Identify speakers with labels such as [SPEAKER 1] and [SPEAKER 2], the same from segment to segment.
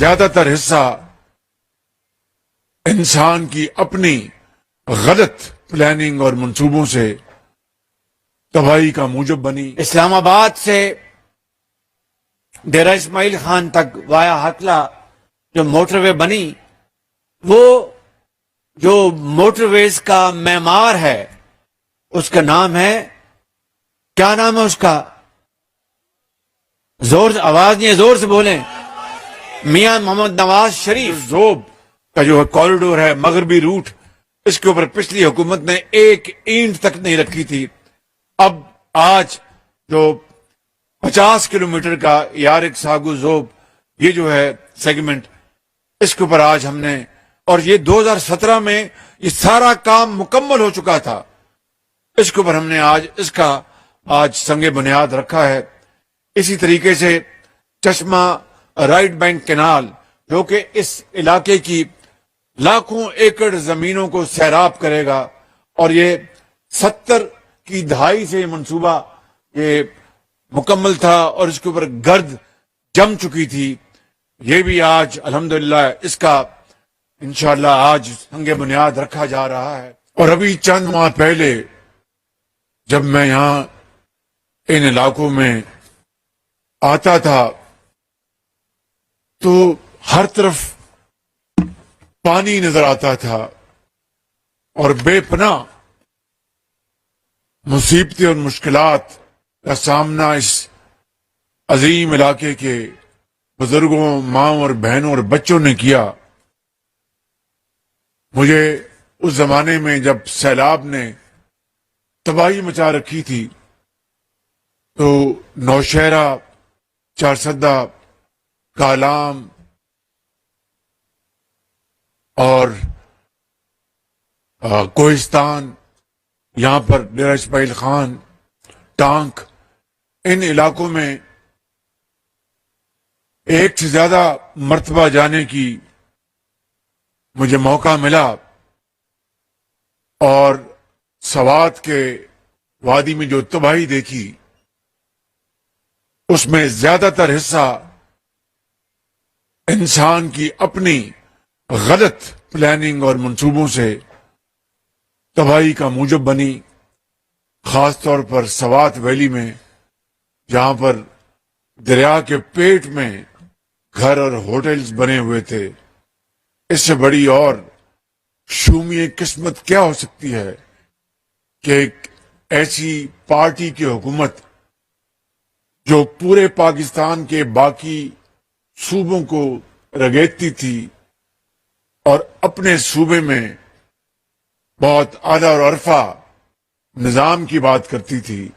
[SPEAKER 1] زیادہ تر حصہ انسان کی اپنی غلط پلاننگ اور منصوبوں سے تباہی کا موجب بنی۔
[SPEAKER 2] اسلام آباد سے ڈیرہ اسماعیل خان تک وایا ہتلا جو موٹر وے بنی، وہ جو موٹر ویز کا معمار ہے اس کا نام ہے، کیا نام ہے اس کا؟ زور سے آواز نہیں ہے، زور سے بولیں۔ میاں محمد نواز شریف۔
[SPEAKER 1] زوب کا جو کوریڈور ہے، مغربی روٹ، اس کے اوپر پچھلی حکومت نے ایک اینٹ تک نہیں رکھی تھی۔ اب آج جو 50 کلومیٹر کا یارک ساگو زوب، یہ جو ہے سیگمنٹ، اس کے اوپر آج ہم نے، اور یہ 2017 میں یہ سارا کام مکمل ہو چکا تھا، اس کے اوپر ہم نے آج اس کا سنگ بنیاد رکھا ہے۔ اسی طریقے سے چشمہ رائٹ بینک کینال، جو کہ اس علاقے کی لاکھوں ایکڑ زمینوں کو سیراب کرے گا، اور یہ 70 کی دہائی سے یہ منصوبہ یہ مکمل تھا اور اس کے اوپر گرد جم چکی تھی، یہ بھی آج الحمدللہ اس کا انشاءاللہ آج سنگ بنیاد رکھا جا رہا ہے۔ اور ابھی چند ماہ پہلے جب میں یہاں ان علاقوں میں آتا تھا تو ہر طرف پانی نظر آتا تھا اور بے پناہ مصیبتیں اور مشکلات کا سامنا اس عظیم علاقے کے بزرگوں، ماں اور بہنوں اور بچوں نے کیا۔ مجھے اس زمانے میں جب سیلاب نے تباہی مچا رکھی تھی تو نوشہرہ، چارسدہ، کالام اور کوہستان، یہاں پر ڈیرہ اسماعیل خان، ٹانک، ان علاقوں میں ایک سے زیادہ مرتبہ جانے کی مجھے موقع ملا، اور سوات کے وادی میں جو تباہی دیکھی اس میں زیادہ تر حصہ انسان کی اپنی غلط پلاننگ اور منصوبوں سے تباہی کا موجب بنی۔ خاص طور پر سوات ویلی میں، جہاں پر دریا کے پیٹ میں گھر اور ہوٹلز بنے ہوئے تھے، اس سے بڑی اور شومی قسمت کیا ہو سکتی ہے کہ ایک ایسی پارٹی کی حکومت جو پورے پاکستان کے باقی صوبوں کو رگیدتی تھی اور اپنے صوبے میں بہت اعلیٰ اور عرفہ نظام کی بات کرتی تھی،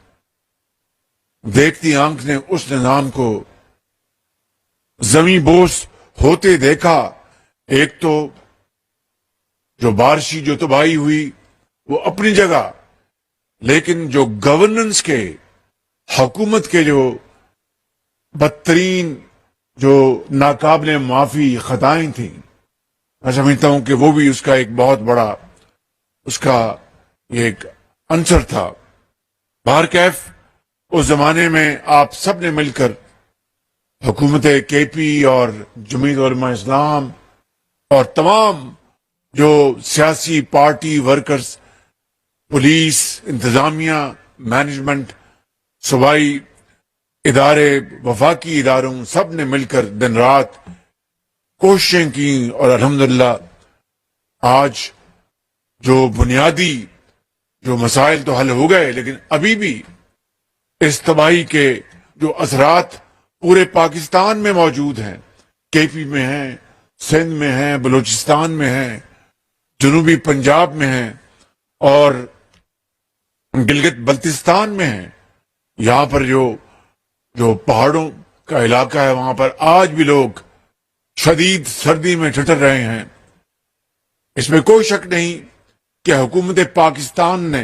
[SPEAKER 1] دیکھتی آنکھ نے اس نظام کو زمیں بوس ہوتے دیکھا۔ ایک تو جو بارشی جو تباہی ہوئی وہ اپنی جگہ، لیکن جو گورننس کے، حکومت کے جو بدترین، جو ناقابل معافی خطائیں تھیں، میں سمجھتا ہوں کہ وہ بھی اس کا ایک بہت بڑا اس کا ایک عنصر تھا۔ بہرکیف اس زمانے میں آپ سب نے مل کر، حکومت کے پی اور جمعیت علماء اسلام اور تمام جو سیاسی پارٹی ورکرز، پولیس، انتظامیہ، مینجمنٹ، صوبائی ادارے، وفاقی اداروں، سب نے مل کر دن رات کوششیں کی، اور الحمدللہ آج جو بنیادی جو مسائل تو حل ہو گئے، لیکن ابھی بھی اس تباہی کے جو اثرات پورے پاکستان میں موجود ہیں، کے پی میں ہیں، سندھ میں ہیں، بلوچستان میں ہیں، جنوبی پنجاب میں ہیں، اور گلگت بلتستان میں ہیں، یہاں پر جو پہاڑوں کا علاقہ ہے، وہاں پر آج بھی لوگ شدید سردی میں ٹھٹر رہے ہیں۔ اس میں کوئی شک نہیں کہ حکومت پاکستان نے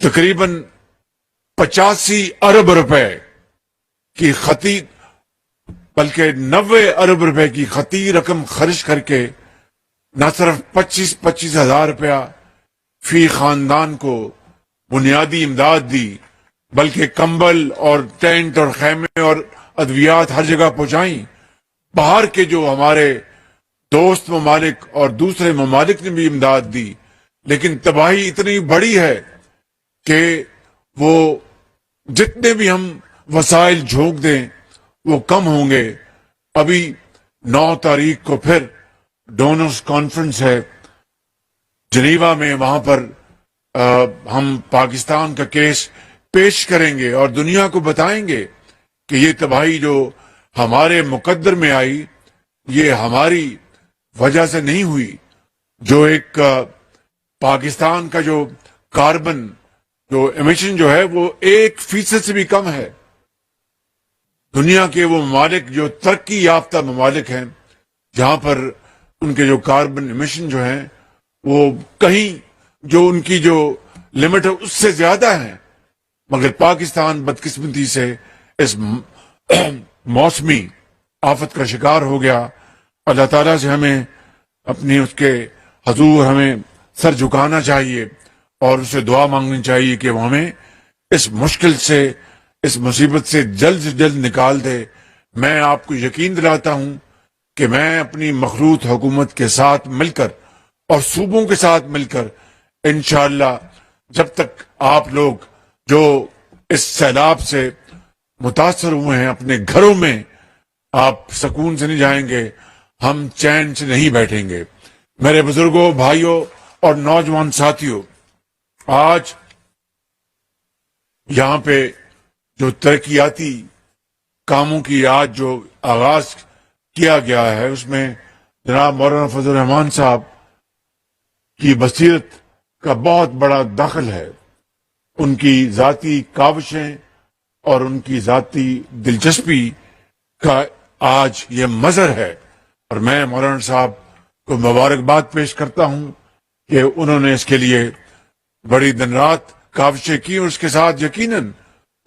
[SPEAKER 1] تقریباً 85 ارب روپے کی خطی، بلکہ 90 ارب روپے کی خطی رقم خرچ کر کے نہ صرف 25 ہزار روپیہ فی خاندان کو بنیادی امداد دی، بلکہ کمبل اور ٹینٹ اور خیمے اور ادویات ہر جگہ پہنچائیں۔ باہر کے جو ہمارے دوست ممالک اور دوسرے ممالک نے بھی امداد دی، لیکن تباہی اتنی بڑی ہے کہ وہ جتنے بھی ہم وسائل جھونک دیں وہ کم ہوں گے۔ ابھی 9 تاریخ کو پھر ڈونرز کانفرنس ہے جنیوا میں، وہاں پر ہم پاکستان کا کیس پیش کریں گے اور دنیا کو بتائیں گے کہ یہ تباہی جو ہمارے مقدر میں آئی یہ ہماری وجہ سے نہیں ہوئی۔ جو ایک پاکستان کا جو کاربن جو ایمیشن جو ہے وہ 1% سے بھی کم ہے۔ دنیا کے وہ ممالک جو ترقی یافتہ ممالک ہیں جہاں پر ان کے جو کاربن ایمیشن جو ہیں وہ کہیں جو ان کی جو لمٹ ہے اس سے زیادہ ہیں، مگر پاکستان بدقسمتی سے اس موسمی آفت کا شکار ہو گیا۔ اللہ تعالیٰ سے ہمیں اپنی اس کے حضور ہمیں سر جھکانا چاہیے اور اسے دعا مانگنی چاہیے کہ وہ ہمیں اس مشکل سے، اس مصیبت سے جلد نکال دے۔ میں آپ کو یقین دلاتا ہوں کہ میں اپنی مخلوط حکومت کے ساتھ مل کر اور صوبوں کے ساتھ مل کر انشاءاللہ جب تک آپ لوگ جو اس سیلاب سے متاثر ہوئے ہیں اپنے گھروں میں آپ سکون سے نہیں جائیں گے، ہم چین سے نہیں بیٹھیں گے۔ میرے بزرگوں، بھائیوں اور نوجوان ساتھیوں، آج یہاں پہ جو ترقیاتی کاموں کی آج جو آغاز کیا گیا ہے اس میں جناب مولانا فضل الرحمان صاحب کی بصیرت کا بہت بڑا دخل ہے، ان کی ذاتی کاوشیں اور ان کی ذاتی دلچسپی کا آج یہ مظہر ہے، اور میں مولانا صاحب کو مبارکباد پیش کرتا ہوں کہ انہوں نے اس کے لیے بڑی دن رات کاوشیں کی، اور اس کے ساتھ یقیناً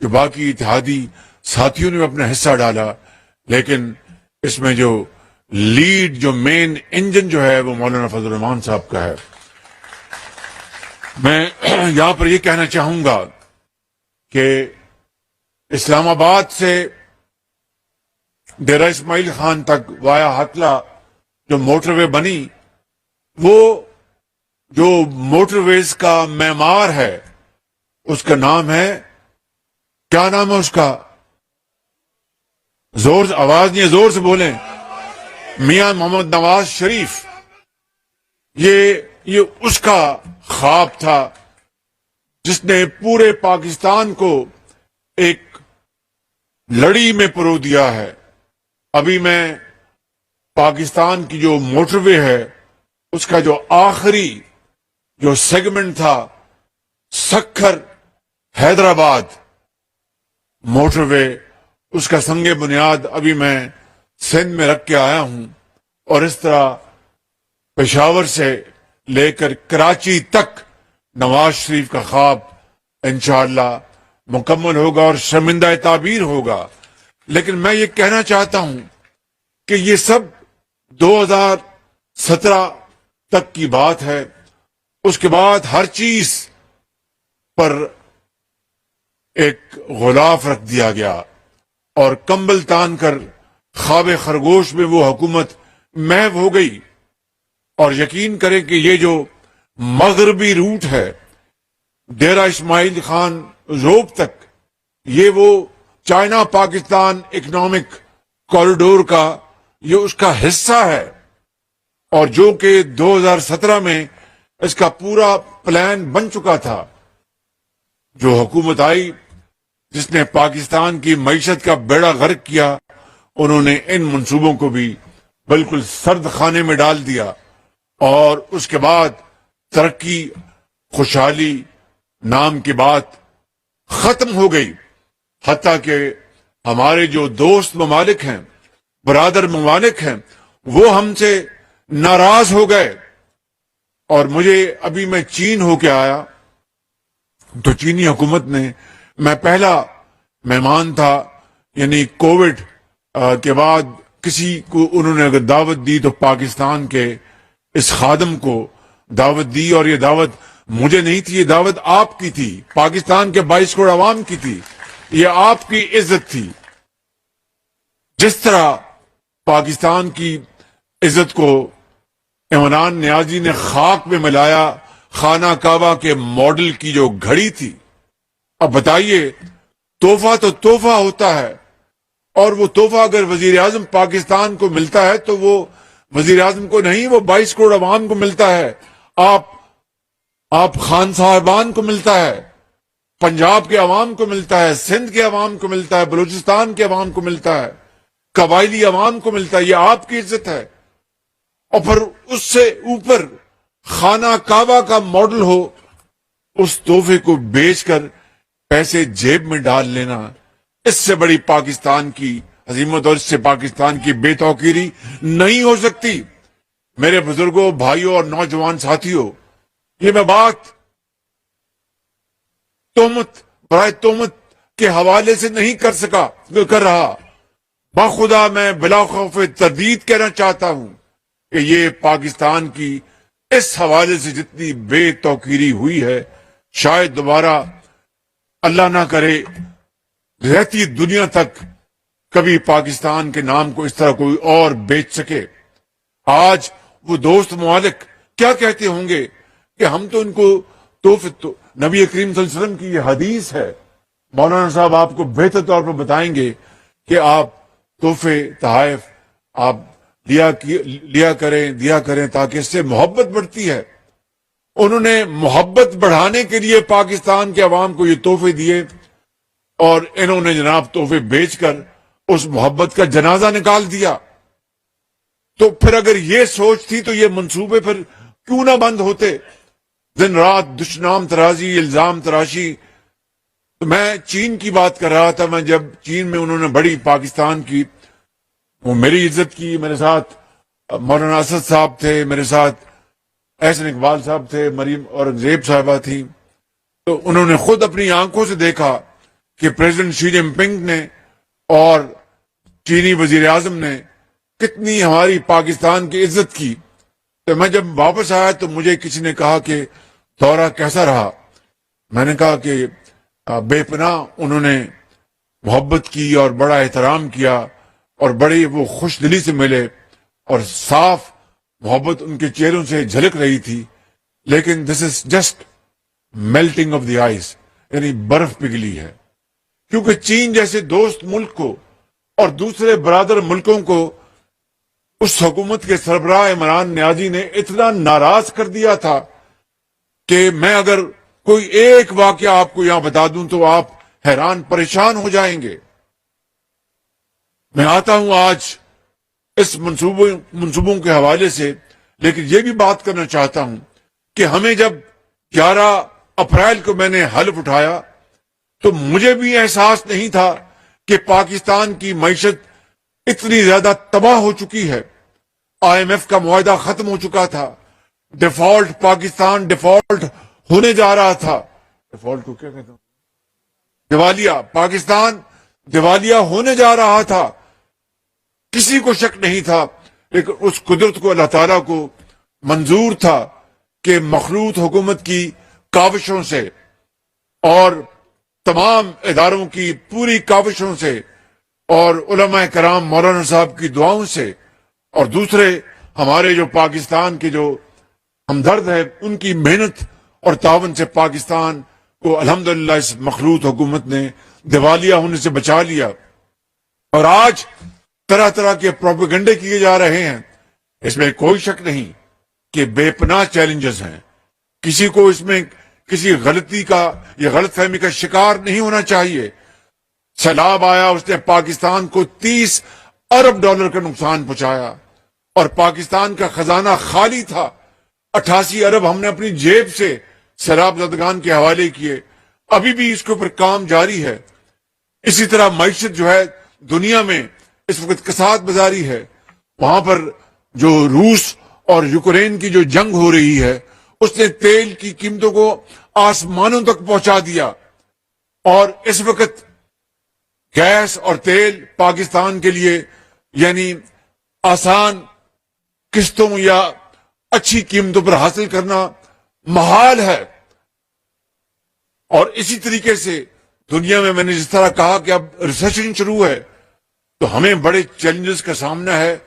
[SPEAKER 1] جو باقی اتحادی ساتھیوں نے اپنا حصہ ڈالا، لیکن اس میں جو لیڈ جو مین انجن جو ہے وہ مولانا فضل الرحمان صاحب کا ہے۔ میں یہاں پر یہ کہنا چاہوں گا کہ اسلام آباد سے ڈیرہ اسماعیل خان تک وایا ہتلا جو موٹر وے بنی، وہ جو موٹر ویز کا معمار ہے اس کا نام ہے، کیا نام ہے اس کا؟ زور سے آواز نہیں ہے، زور سے بولیں۔ میاں محمد نواز شریف۔ یہ اس کا خواب تھا جس نے پورے پاکستان کو ایک لڑی میں پرو دیا ہے۔ ابھی میں پاکستان کی جو موٹر وے ہے اس کا جو آخری جو سیگمنٹ تھا سکھر حیدرآباد موٹر وے، اس کا سنگ بنیاد ابھی میں سندھ میں رکھ کے آیا ہوں، اور اس طرح پشاور سے لے کر کراچی تک نواز شریف کا خواب انشاءاللہ مکمل ہوگا اور شرمندہ تعبیر ہوگا۔ لیکن میں یہ کہنا چاہتا ہوں کہ یہ سب 2017 تک کی بات ہے، اس کے بعد ہر چیز پر ایک غلاف رکھ دیا گیا اور کمبل تان کر خواب خرگوش میں وہ حکومت محو ہو گئی۔ اور یقین کریں کہ یہ جو مغربی روٹ ہے ڈیرہ اسماعیل خان روپ تک، یہ وہ چائنا پاکستان اکنامک کوریڈور کا یہ اس کا حصہ ہے، اور جو کہ 2017 میں اس کا پورا پلان بن چکا تھا۔ جو حکومت آئی جس نے پاکستان کی معیشت کا بیڑا غرق کیا، انہوں نے ان منصوبوں کو بھی بالکل سرد خانے میں ڈال دیا، اور اس کے بعد ترقی خوشحالی نام کی بات ختم ہو گئی۔ حتیٰ کہ ہمارے جو دوست ممالک ہیں، برادر ممالک ہیں، وہ ہم سے ناراض ہو گئے۔ اور مجھے ابھی میں چین ہو کے آیا تو چینی حکومت نے، میں پہلا مہمان تھا، یعنی کووڈ کے بعد کسی کو انہوں نے اگر دعوت دی تو پاکستان کے اس خادم کو دعوت دی، اور یہ دعوت مجھے نہیں تھی، یہ دعوت آپ کی تھی، پاکستان کے 22 کروڑ عوام کی تھی، یہ آپ کی عزت تھی۔ جس طرح پاکستان کی عزت کو عمران نیازی نے خاک میں ملایا خانہ کعبہ کے ماڈل کی جو گھڑی تھی. اب بتائیے، تحفہ تو تحفہ ہوتا ہے، اور وہ تحفہ اگر وزیر اعظم پاکستان کو ملتا ہے تو وہ وزیر اعظم کو نہیں، وہ 22 کروڑ عوام کو ملتا ہے. آپ خان صاحبان کو ملتا ہے، پنجاب کے عوام کو ملتا ہے، سندھ کے عوام کو ملتا ہے، بلوچستان کے عوام کو ملتا ہے، قبائلی عوام کو ملتا ہے. یہ آپ کی عزت ہے. اور پھر اس سے اوپر خانہ کعبہ کا ماڈل ہو، اس تحفے کو بیچ کر پیسے جیب میں ڈال لینا، اس سے بڑی پاکستان کی عظمت اور اس سے پاکستان کی بے توقیری نہیں ہو سکتی. میرے بزرگوں، بھائیوں اور نوجوان ساتھیوں، یہ میں بات برائے تہمت کے حوالے سے نہیں کر رہا. بخدا میں بلا خوف تردید کہنا چاہتا ہوں کہ یہ پاکستان کی اس حوالے سے جتنی بے توقیری ہوئی ہے، شاید دوبارہ اللہ نہ کرے رہتی دنیا تک کبھی پاکستان کے نام کو اس طرح کوئی اور بیچ سکے. آج وہ دوست ممالک کیا کہتے ہوں گے کہ ہم تو ان کو تحفے، نبی کریم صلی اللہ علیہ وسلم کی یہ حدیث ہے. مولانا صاحب آپ کو بہتر طور پر بتائیں گے کہ آپ تحفے تحائف آپ دیا کریں تاکہ اس سے محبت بڑھتی ہے. انہوں نے محبت بڑھانے کے لیے پاکستان کے عوام کو یہ تحفے دیے، اور انہوں نے جناب تحفے بیچ کر اس محبت کا جنازہ نکال دیا. تو پھر اگر یہ سوچ تھی تو یہ منصوبے پھر کیوں نہ بند ہوتے؟ دن رات دشنام ترازی، الزام تراشی. تو میں چین کی بات کر رہا تھا. میں جب چین میں انہوں نے بڑی پاکستان کی، وہ میری عزت کی، میرے ساتھ مولانا اسد صاحب تھے، میرے ساتھ احسن اقبال صاحب تھے، مریم اورنگزیب صاحبہ تھی. تو انہوں نے خود اپنی آنکھوں سے دیکھا کہ پریزیڈنٹ شی جن پنگ نے اور چینی وزیر اعظم نے کتنی ہماری پاکستان کی عزت کی. تو میں جب واپس آیا تو مجھے کسی نے کہا کہ دورہ کیسا رہا؟ میں نے کہا کہ بے پناہ انہوں نے محبت کی اور بڑا احترام کیا، اور بڑی وہ خوش دلی سے ملے، اور صاف محبت ان کے چہروں سے جھلک رہی تھی. لیکن this is just melting of the eyes, یعنی برف پگھلی ہے. کیونکہ چین جیسے دوست ملک کو اور دوسرے برادر ملکوں کو اس حکومت کے سربراہ عمران نیازی نے اتنا ناراض کر دیا تھا کہ میں اگر کوئی ایک واقعہ آپ کو یہاں بتا دوں تو آپ حیران پریشان ہو جائیں گے. میں آتا ہوں آج اس منصوبوں کے حوالے سے، لیکن یہ بھی بات کرنا چاہتا ہوں کہ ہمیں جب 11 اپریل کو میں نے حلف اٹھایا تو مجھے بھی احساس نہیں تھا کہ پاکستان کی معیشت اتنی زیادہ تباہ ہو چکی ہے. IMF کا معاہدہ ختم ہو چکا تھا، پاکستان ڈیفالٹ ہونے جا رہا تھا. ڈیفالٹ کو کیا کہتا ہوں؟ دیوالیہ. پاکستان دیوالیہ ہونے جا رہا تھا. کسی کو شک نہیں تھا، لیکن اس قدرت کو، اللہ تعالیٰ کو منظور تھا کہ مخلوط حکومت کی کاوشوں سے اور تمام اداروں کی پوری کاوشوں سے اور علماء کرام مولانا صاحب کی دعاؤں سے اور دوسرے ہمارے جو پاکستان کے جو ہمدرد ہیں ان کی محنت اور تعاون سے پاکستان کو الحمدللہ اس مخلوط حکومت نے دیوالیہ ہونے سے بچا لیا. اور آج طرح طرح کے پروپیگنڈے کیے جا رہے ہیں. اس میں کوئی شک نہیں کہ بے پناہ چیلنجز ہیں. کسی کو اس میں کسی غلطی کا یا غلط فہمی کا شکار نہیں ہونا چاہیے. سیلاب آیا، اس نے پاکستان کو $30 ارب کا نقصان پہنچایا، اور پاکستان کا خزانہ خالی تھا. 88 ارب ہم نے اپنی جیب سے سیلاب زدگان کے حوالے کیے. ابھی بھی اس کے اوپر کام جاری ہے. اسی طرح معیشت جو ہے دنیا میں اس وقت کساد بازاری ہے. وہاں پر جو روس اور یوکرین کی جو جنگ ہو رہی ہے اس نے تیل کی قیمتوں کو آسمانوں تک پہنچا دیا، اور اس وقت گیس اور تیل پاکستان کے لیے یعنی آسان قسطوں یا اچھی قیمتوں پر حاصل کرنا محال ہے. اور اسی طریقے سے دنیا میں نے جس طرح کہا کہ اب ریسیشن شروع ہے، تو ہمیں بڑے چیلنجز کا سامنا ہے،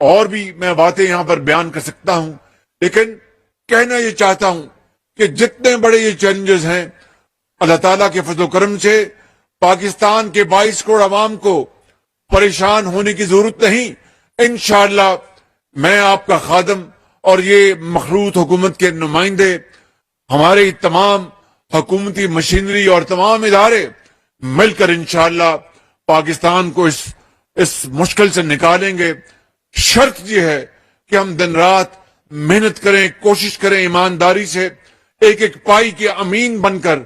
[SPEAKER 1] اور بھی میں باتیں یہاں پر بیان کر سکتا ہوں، لیکن کہنا یہ چاہتا ہوں کہ جتنے بڑے یہ چیلنجز ہیں، اللہ تعالیٰ کے فضل و کرم سے پاکستان کے 22 کروڑ عوام کو پریشان ہونے کی ضرورت نہیں۔ انشاءاللہ میں آپ کا خادم اور یہ مخلوط حکومت کے نمائندے، ہمارے تمام حکومتی مشینری اور تمام ادارے مل کر انشاءاللہ پاکستان کو اس مشکل سے نکالیں گے۔ شرط یہ ہے کہ ہم دن رات محنت کریں، کوشش کریں، ایمانداری سے ایک ایک پائی کے امین بن کر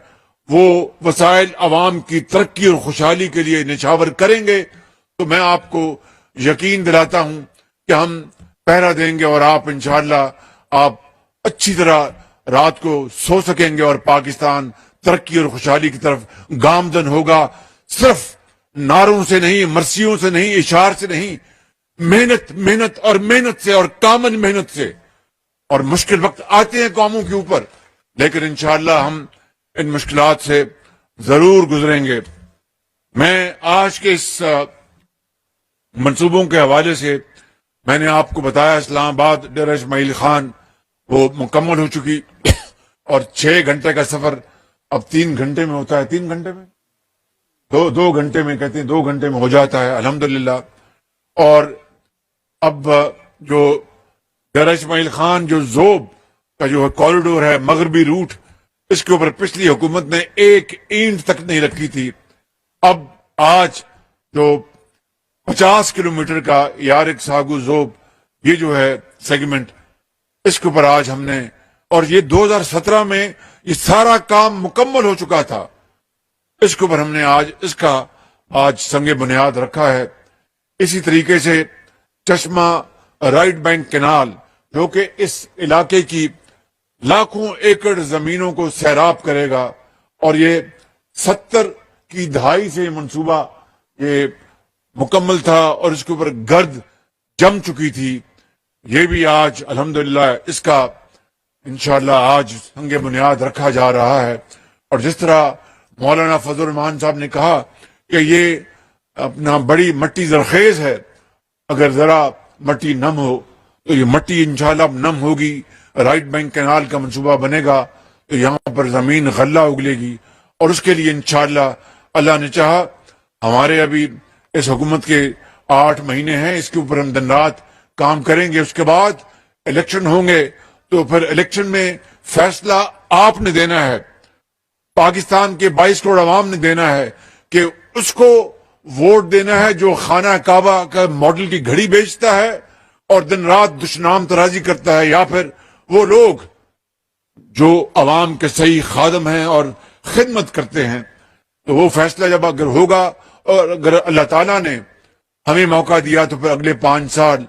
[SPEAKER 1] وہ وسائل عوام کی ترقی اور خوشحالی کے لیے نچھاور کریں گے، تو میں آپ کو یقین دلاتا ہوں کہ ہم پہرا دیں گے، اور آپ انشاءاللہ آپ اچھی طرح رات کو سو سکیں گے، اور پاکستان ترقی اور خوشحالی کی طرف گامزن ہوگا۔ صرف نعروں سے نہیں، مرثیوں سے نہیں، اشعار سے نہیں، محنت محنت اور محنت سے، اور کامن محنت سے۔ اور مشکل وقت آتے ہیں قوموں کے اوپر، لیکن انشاءاللہ ہم ان مشکلات سے ضرور گزریں گے۔ میں آج کے اس منصوبوں کے حوالے سے میں نے آپ کو بتایا اسلام آباد ڈیرہ اسماعیل خان وہ مکمل ہو چکی، اور 6 گھنٹے کا سفر اب 3 گھنٹے میں ہوتا ہے، 3 گھنٹے میں، دو گھنٹے میں کہتے ہیں، 2 گھنٹے میں ہو جاتا ہے الحمدللہ۔ اور اب جو ڈیرہ اسماعیل خان جو ذوب کا جو کوریڈور ہے، مغربی روٹ، اس کے اوپر پچھلی حکومت نے ایک اینٹ تک نہیں رکھی تھی۔ اب آج جو 50 کلومیٹر کا یارک ساگو ذوب، یہ جو ہے سیگمنٹ، اس کے اوپر آج ہم نے، اور یہ 2017 میں یہ سارا کام مکمل ہو چکا تھا، اس کے اوپر ہم نے اس کا سنگ بنیاد رکھا ہے۔ اسی طریقے سے چشمہ رائٹ بینک کینال، جو کہ اس علاقے کی لاکھوں ایکڑ زمینوں کو سیراب کرے گا، اور یہ 70 کی دہائی سے منصوبہ یہ مکمل تھا، اور اس کے اوپر گرد جم چکی تھی، یہ بھی آج الحمدللہ اس کا انشاءاللہ آج سنگ بنیاد رکھا جا رہا ہے۔ اور جس طرح مولانا فضل الرحمان صاحب نے کہا کہ یہ اپنا بڑی مٹی زرخیز ہے، اگر ذرا مٹی نم ہو تو یہ مٹی انشاءاللہ اب نم ہوگی، رائٹ بینک کینال کا منصوبہ بنے گا تو یہاں پر زمین غلہ اگلے گی، اور اس کے لیے انشاءاللہ اللہ نے چاہا ہمارے ابھی اس حکومت کے 8 مہینے ہیں، اس کے اوپر ہم دن رات کام کریں گے۔ اس کے بعد الیکشن ہوں گے، تو پھر الیکشن میں فیصلہ آپ نے دینا ہے، پاکستان کے 22 کروڑ عوام نے دینا ہے کہ اس کو ووٹ دینا ہے جو خانہ کعبہ کا ماڈل کی گھڑی بیچتا ہے اور دن رات دشنام ترازی کرتا ہے، یا پھر وہ لوگ جو عوام کے صحیح خادم ہیں اور خدمت کرتے ہیں۔ تو وہ فیصلہ جب اگر ہوگا، اور اگر اللہ تعالیٰ نے ہمیں موقع دیا تو پھر اگلے 5 سال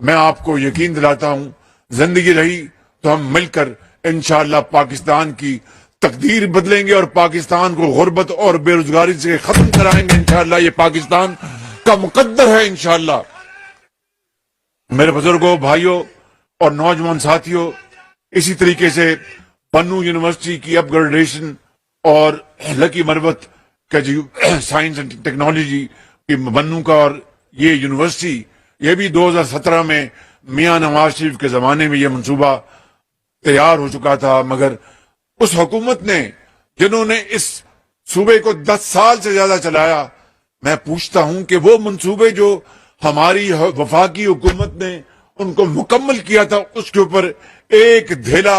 [SPEAKER 1] میں آپ کو یقین دلاتا ہوں زندگی رہی تو ہم مل کر انشاءاللہ پاکستان کی تقدیر بدلیں گے، اور پاکستان کو غربت اور بے روزگاری سے ختم کرائیں گے انشاءاللہ۔ یہ پاکستان کا مقدر ہے انشاءاللہ۔ میرے بزرگوں، بھائیوں اور نوجوان ساتھیوں، اسی طریقے سے بنو یونیورسٹی کی اپ گریڈیشن اور لکی مروت کا جو سائنس اینڈ ٹیکنالوجی کی بنو کا، اور یہ یونیورسٹی، یہ بھی 2017 میں میاں نواز شریف کے زمانے میں یہ منصوبہ تیار ہو چکا تھا، مگر اس حکومت نے جنہوں نے اس صوبے کو 10 سال سے زیادہ چلایا، میں پوچھتا ہوں کہ وہ منصوبے جو ہماری وفاقی حکومت نے ان کو مکمل کیا تھا، اس کے اوپر ایک دھیلا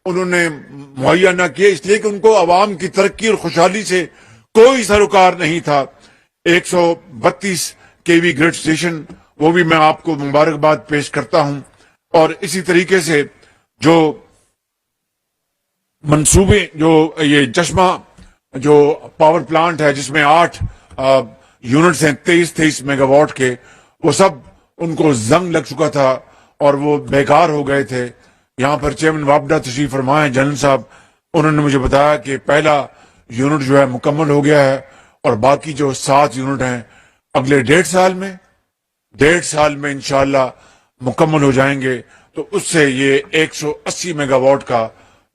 [SPEAKER 1] انہوں نے مہیا نہ کیا، اس لیے کہ ان کو عوام کی ترقی اور خوشحالی سے کوئی سروکار نہیں تھا۔ 132 KV گریڈ اسٹیشن، وہ بھی میں آپ کو مبارکباد پیش کرتا ہوں۔ اور اسی طریقے سے جو منصوبے، جو یہ چشمہ جو پاور پلانٹ ہے جس میں 8 یونٹس ہیں 23 میگا واٹ کے، وہ سب ان کو زنگ لگ چکا تھا اور وہ بیکار ہو گئے تھے۔ یہاں پر چیئرمین وابڈا تشریف فرما ہیں جنرل صاحب، انہوں نے مجھے بتایا کہ پہلا یونٹ جو ہے مکمل ہو گیا ہے، اور باقی جو 7 یونٹ ہیں اگلے 1.5 سال میں انشاءاللہ مکمل ہو جائیں گے۔ تو اس سے یہ 180 میگا واٹ کا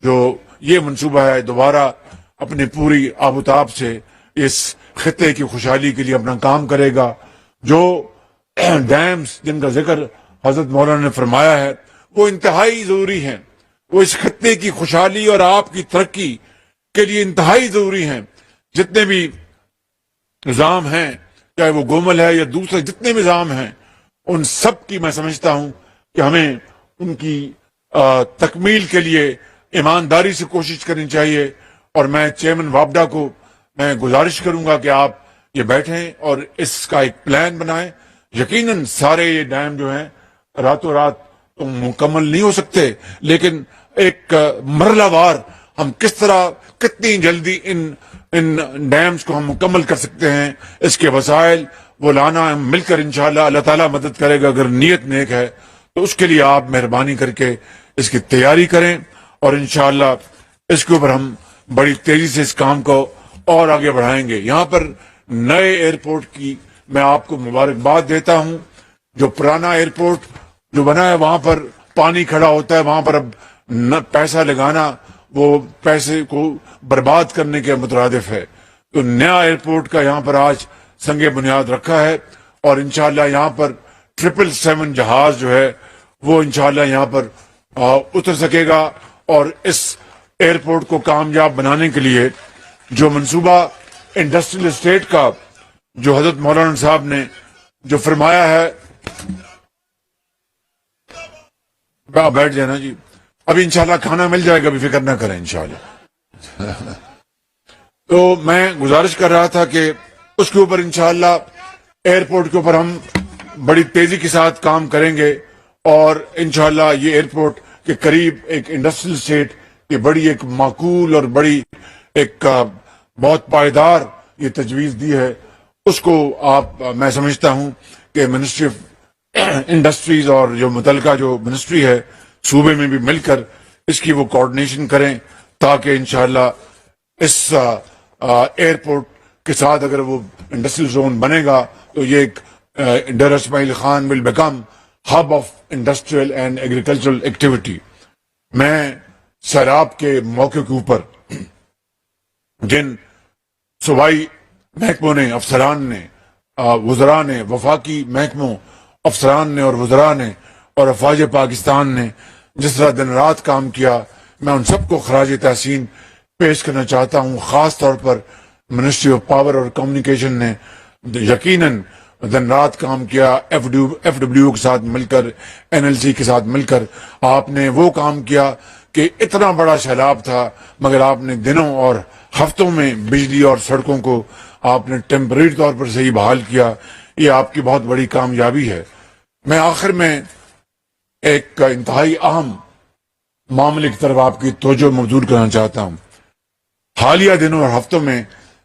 [SPEAKER 1] جو یہ منصوبہ ہے دوبارہ اپنی پوری آب و تاب سے اس خطے کی خوشحالی کے لیے اپنا کام کرے گا۔ جو ڈیمز جن کا ذکر حضرت مولانا نے فرمایا ہے وہ انتہائی ضروری ہیں، وہ اس خطے کی خوشحالی اور آپ کی ترقی کے لیے انتہائی ضروری ہیں۔ جتنے بھی نظام ہیں، چاہے وہ گومل ہے یا دوسرے جتنے بھی نظام ہیں، ان سب کی میں سمجھتا ہوں کہ ہمیں ان کی تکمیل کے لیے ایمانداری سے کوشش کرنی چاہیے۔ اور میں چیئرمین وابڈا کو میں گزارش کروں گا کہ آپ یہ بیٹھیں اور اس کا ایک پلان بنائیں۔ یقیناً سارے یہ ڈیم جو ہیں راتوں رات تو مکمل نہیں ہو سکتے، لیکن ایک مرحلہ وار ہم کس طرح کتنی جلدی ان ڈیمز کو ہم مکمل کر سکتے ہیں، اس کے وسائل وہ لانا ہم مل کر انشاءاللہ اللہ تعالیٰ مدد کرے گا۔ اگر نیت نیک ہے تو اس کے لیے آپ مہربانی کر کے اس کی تیاری کریں، اور انشاءاللہ اس کے اوپر ہم بڑی تیزی سے اس کام کو اور آگے بڑھائیں گے۔ یہاں پر نئے ایئرپورٹ کی میں آپ کو مبارکباد دیتا ہوں۔ جو پرانا ایئرپورٹ جو بنا ہے وہاں پر پانی کھڑا ہوتا ہے، وہاں پر اب پیسہ لگانا وہ پیسے کو برباد کرنے کے مترادف ہے۔ تو نیا ایئرپورٹ کا یہاں پر آج سنگ بنیاد رکھا ہے، اور انشاءاللہ یہاں پر 777 جہاز جو ہے وہ انشاءاللہ یہاں پر اتر سکے گا۔ اور اس ایئرپورٹ کو کامیاب بنانے کے لیے جو منصوبہ انڈسٹریل اسٹیٹ کا جو حضرت مولانا صاحب نے جو فرمایا ہے، بیٹھ جانا جی، ابھی انشاءاللہ کھانا مل جائے گا، ابھی فکر نہ کریں انشاءاللہ۔ تو میں گزارش کر رہا تھا کہ اس کے اوپر انشاءاللہ ایئرپورٹ کے اوپر ہم بڑی تیزی کے ساتھ کام کریں گے، اور انشاءاللہ یہ ایئرپورٹ کے قریب ایک انڈسٹریل اسٹیٹ کی بڑی ایک معقول اور بڑی ایک بہت پائیدار یہ تجویز دی ہے، اس کو آپ میں سمجھتا ہوں کہ منسٹری آف انڈسٹریز اور جو متعلقہ جو منسٹری ہے صوبے میں بھی مل کر اس کی وہ کوارڈینیشن کریں، تاکہ انشاءاللہ اس ایئرپورٹ کے ساتھ اگر وہ انڈسٹریل زون بنے گا تو یہ ایک Dera Ismail Khan will become hub of industrial and agricultural activity. میں سیلاب کے موقع کے اوپر جن صوبائی محکموں نے، افسران نے، وزراء نے، وفاقی محکموں افسران نے اور وزراء نے اور افواج پاکستان نے جس طرح دن رات کام کیا، میں ان سب کو خراج تحسین پیش کرنا چاہتا ہوں۔ خاص طور پر منسٹری آف پاور اور کمیونیکیشن نے یقیناً دن رات کام کیا، ایف ڈبلیو کے ساتھ مل کر، این ایل سی کے ساتھ مل کر آپ نے وہ کام کیا کہ اتنا بڑا سیلاب تھا، مگر آپ نے دنوں اور ہفتوں میں بجلی اور سڑکوں کو آپ نے ٹیمپریری طور پر صحیح بحال کیا۔ یہ آپ کی بہت بڑی کامیابی ہے۔ میں آخر میں ایک انتہائی اہم معاملے کی طرف آپ کی توجہ مبذول کرنا چاہتا ہوں۔ حالیہ دنوں اور ہفتوں میں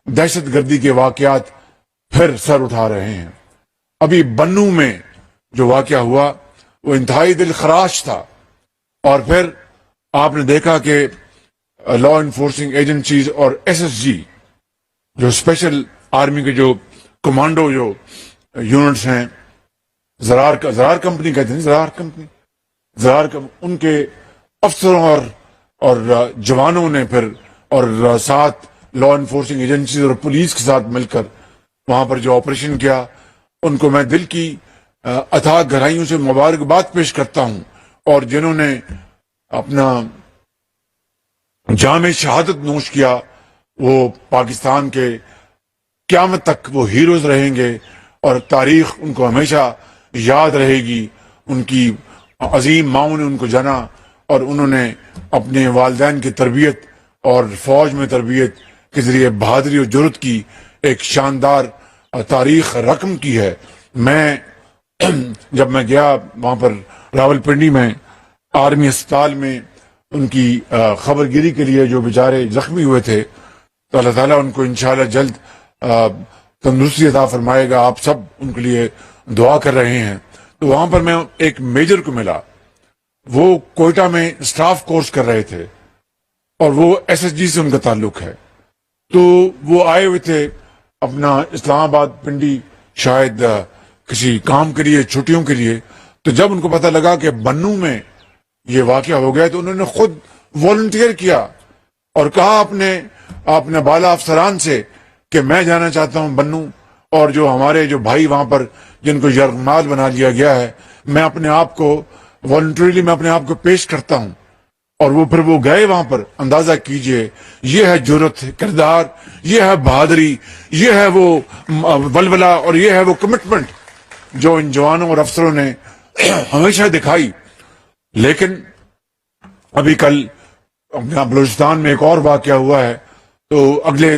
[SPEAKER 1] دہشت گردی کے واقعات پھر سر اٹھا رہے ہیں۔ ابھی بنو میں جو واقعہ ہوا وہ انتہائی دل خراش تھا، اور پھر آپ نے دیکھا کہ لا انفورسنگ ایجنسیز اور ایس ایس جی جو اسپیشل آرمی کے جو کمانڈو جو یونٹس ہیں، زرار کمپنی کہتے ہیں، زرار ان کے افسروں اور جوانوں نے پھر اور ساتھ لا انفورسنگ ایجنسیز اور پولیس کے ساتھ مل کر وہاں پر جو آپریشن کیا، ان کو میں دل کی اتھاہ گہرائیوں سے مبارکباد پیش کرتا ہوں، اور جنہوں نے اپنا جام شہادت نوش کیا وہ پاکستان کے قیامت تک وہ ہیروز رہیں گے، اور تاریخ ان کو ہمیشہ یاد رہے گی۔ ان کی عظیم ماؤں نے ان کو جانا، اور انہوں نے اپنے والدین کی تربیت اور فوج میں تربیت کے ذریعے بہادری اور جرأت کی ایک شاندار تاریخ رقم کی ہے۔ جب میں گیا وہاں پر راول پنڈی میں آرمی اسپتال میں ان کی خبر گیری کے لیے جو بیچارے زخمی ہوئے تھے، تو اللہ تعالیٰ ان کو انشاءاللہ جلد تندرستی عطا فرمائے گا۔ آپ سب ان کے لیے دعا کر رہے ہیں۔ تو وہاں پر میں ایک میجر کو ملا، وہ کوئٹہ میں سٹاف کورس کر رہے تھے، اور وہ ایس ایس جی سے ان کا تعلق ہے۔ تو وہ آئے ہوئے تھے اپنا اسلام آباد پنڈی شاید کسی کام کے لیے، چھٹیوں کے لیے۔ تو جب ان کو پتہ لگا کہ بنو میں یہ واقعہ ہو گیا تو انہوں نے خود والنٹیئر کیا اور کہا اپنے بالا افسران سے کہ میں جانا چاہتا ہوں بنو، اور جو ہمارے جو بھائی وہاں پر جن کو یرغمال بنا لیا گیا ہے، میں اپنے آپ کو والنٹریلی میں اپنے آپ کو پیش کرتا ہوں، اور وہ پھر وہ گئے وہاں پر. اندازہ کیجئے، یہ ہے جرأت کردار، یہ ہے بہادری، یہ ہے وہ ولولہ، اور یہ ہے وہ کمٹمنٹ جو ان جوانوں اور افسروں نے ہمیشہ دکھائی. لیکن ابھی کل اپنا بلوچستان میں ایک اور واقعہ ہوا ہے، تو اگلے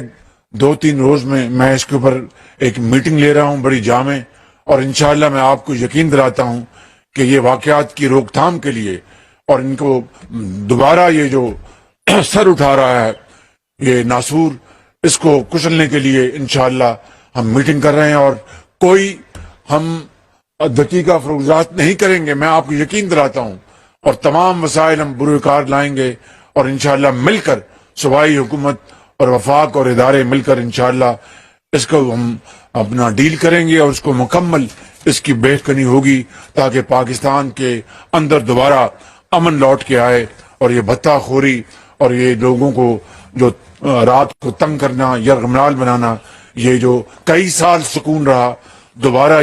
[SPEAKER 1] 2-3 روز میں اس کے اوپر ایک میٹنگ لے رہا ہوں بڑی جامع، اور انشاءاللہ میں آپ کو یقین دلاتا ہوں کہ یہ واقعات کی روک تھام کے لیے اور ان کو دوبارہ یہ جو سر اٹھا رہا ہے یہ ناسور، اس کو کچلنے کے لیے انشاءاللہ ہم میٹنگ کر رہے ہیں، اور کوئی ہم دقیقہ فروغات نہیں کریں گے، میں آپ کو یقین دلاتا ہوں، اور تمام مسائل ہم بروکار لائیں گے، اور انشاءاللہ مل کر صوبائی حکومت اور وفاق اور ادارے مل کر انشاءاللہ اس کو ہم اپنا ڈیل کریں گے، اور اس کو مکمل اس کی بہتری ہوگی تاکہ پاکستان کے اندر دوبارہ امن لوٹ کے آئے، اور یہ بھتہ خوری اور یہ لوگوں کو جو رات کو تنگ کرنا، یرغمال بنانا، یہ جو کئی سال سکون رہا، دوبارہ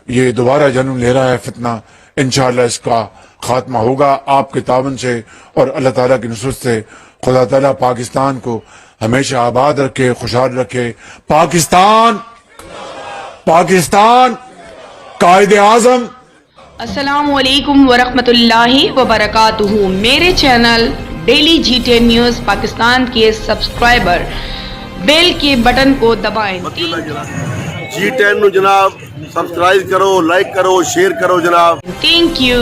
[SPEAKER 1] یہ دوبارہ جنم لے رہا ہے فتنہ، انشاءاللہ اس کا خاتمہ ہوگا آپ کے تعاون سے اور اللہ تعالیٰ کی نصرت سے. خدا تعالیٰ پاکستان کو ہمیشہ آباد رکھے، خوشحال رکھے. پاکستان قائد اعظم.
[SPEAKER 3] السلام علیکم ورحمۃ اللہ وبرکاتہ. میرے channel daily G10 news Pakistan کے سبسکرائبر بیل کے بٹن کو دبائیں.
[SPEAKER 4] G10 نو جناب سبسکرائب کرو، لائک کرو، شیئر کرو جناب.
[SPEAKER 3] Thank you.